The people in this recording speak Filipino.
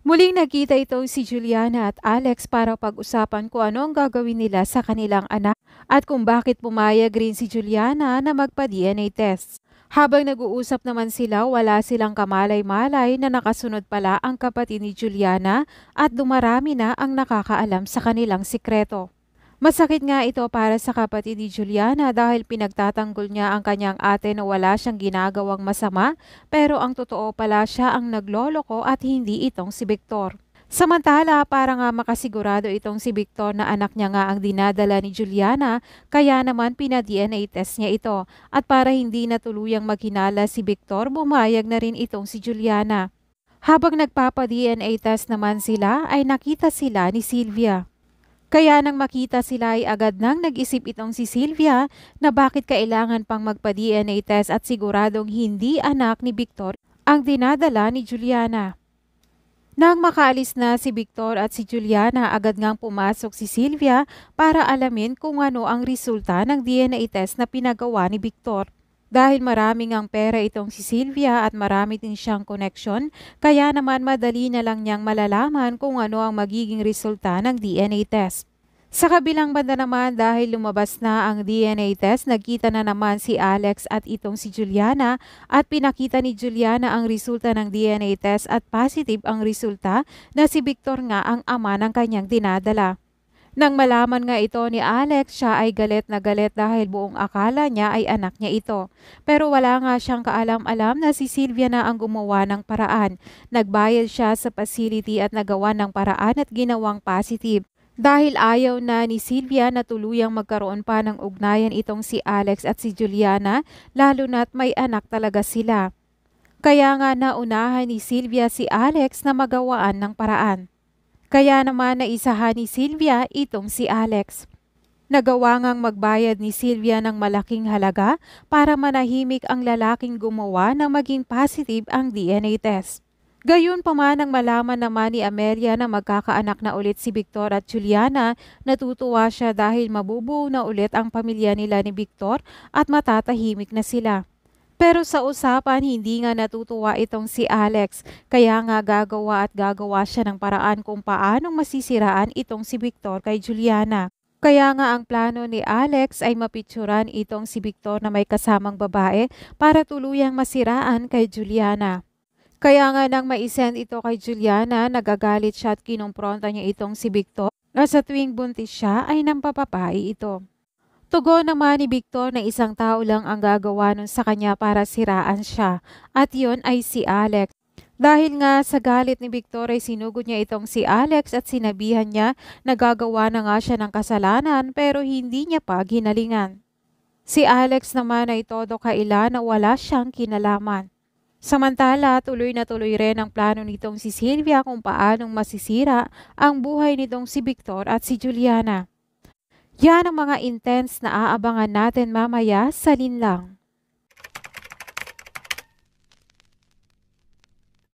Muling nagkita itong si Juliana at Alex para pag-usapan kung ano ang gagawin nila sa kanilang anak at kung bakit pumayag rin si Juliana na magpa-DNA test. Habang nag-uusap naman sila, wala silang kamalay-malay na nakasunod pala ang kapatid ni Juliana at dumarami na ang nakakaalam sa kanilang sikreto. Masakit nga ito para sa kapatid ni Juliana dahil pinagtatanggol niya ang kanyang ate na wala siyang ginagawang masama, pero ang totoo pala siya ang nagloloko at hindi itong si Victor. Samantala, para nga makasigurado itong si Victor na anak niya nga ang dinadala ni Juliana, kaya naman pina-DNA test niya ito. At para hindi na tuluyang maghinala si Victor, bumayag na rin itong si Juliana. Habang nagpapa-DNA test naman sila, ay nakita sila ni Sylvia. Kaya nang makita sila ay agad nang nag-isip itong si Sylvia na bakit kailangan pang magpa-DNA test at siguradong hindi anak ni Victor ang dinadala ni Juliana. Nang makaalis na si Victor at si Juliana, agad ngang pumasok si Sylvia para alamin kung ano ang resulta ng DNA test na pinagawa ni Victor. Dahil maraming ang pera itong si Sylvia at marami din siyang koneksyon, kaya naman madali na lang niyang malalaman kung ano ang magiging resulta ng DNA test. Sa kabilang banda naman, dahil lumabas na ang DNA test, nagkita na naman si Alex at itong si Juliana at pinakita ni Juliana ang resulta ng DNA test at positive ang resulta na si Victor nga ang ama ng kanyang dinadala. Nang malaman nga ito ni Alex, siya ay galit na galit dahil buong akala niya ay anak niya ito. Pero wala nga siyang kaalam-alam na si Sylvia na ang gumawa ng paraan. Nagbayad siya sa facility at nagawa ng paraan at ginawang positive. Dahil ayaw na ni Sylvia na tuluyang magkaroon pa ng ugnayan itong si Alex at si Juliana, lalo na't may anak talaga sila. Kaya nga naunahan ni Sylvia si Alex na magawaan ng paraan. Kaya naman naisahan ni Sylvia itong si Alex. Nagawa ngang magbayad ni Sylvia ng malaking halaga para manahimik ang lalaking gumawa na maging positive ang DNA test. Gayunpaman, nang malaman naman ni Amelia na magkakaanak na ulit si Victor at Juliana, natutuwa siya dahil mabubuo na ulit ang pamilya nila ni Victor at matatahimik na sila. Pero sa usapan, hindi nga natutuwa itong si Alex, kaya nga gagawa siya ng paraan kung paanong masisiraan itong si Victor kay Juliana. Kaya nga ang plano ni Alex ay mapicturan itong si Victor na may kasamang babae para tuluyang masiraan kay Juliana. Kaya nga nang maisend ito kay Juliana, nagagalit siya at kinumpronta niya itong si Victor na sa tuwing buntis siya ay nampapapai ito. Tugon naman ni Victor na isang tao lang ang gagawa nun sa kanya para siraan siya at yon ay si Alex. Dahil nga sa galit ni Victor ay sinugod niya itong si Alex at sinabihan niya na gagawa na nga siya ng kasalanan pero hindi niya pa ginalingan. Si Alex naman ay todo kaila na wala siyang kinalaman. Samantala, tuloy na tuloy rin ang plano nitong si Sylvia kung paanong masisira ang buhay nitong si Victor at si Juliana. Yan ang mga intense na aabangan natin mamaya sa Linlang.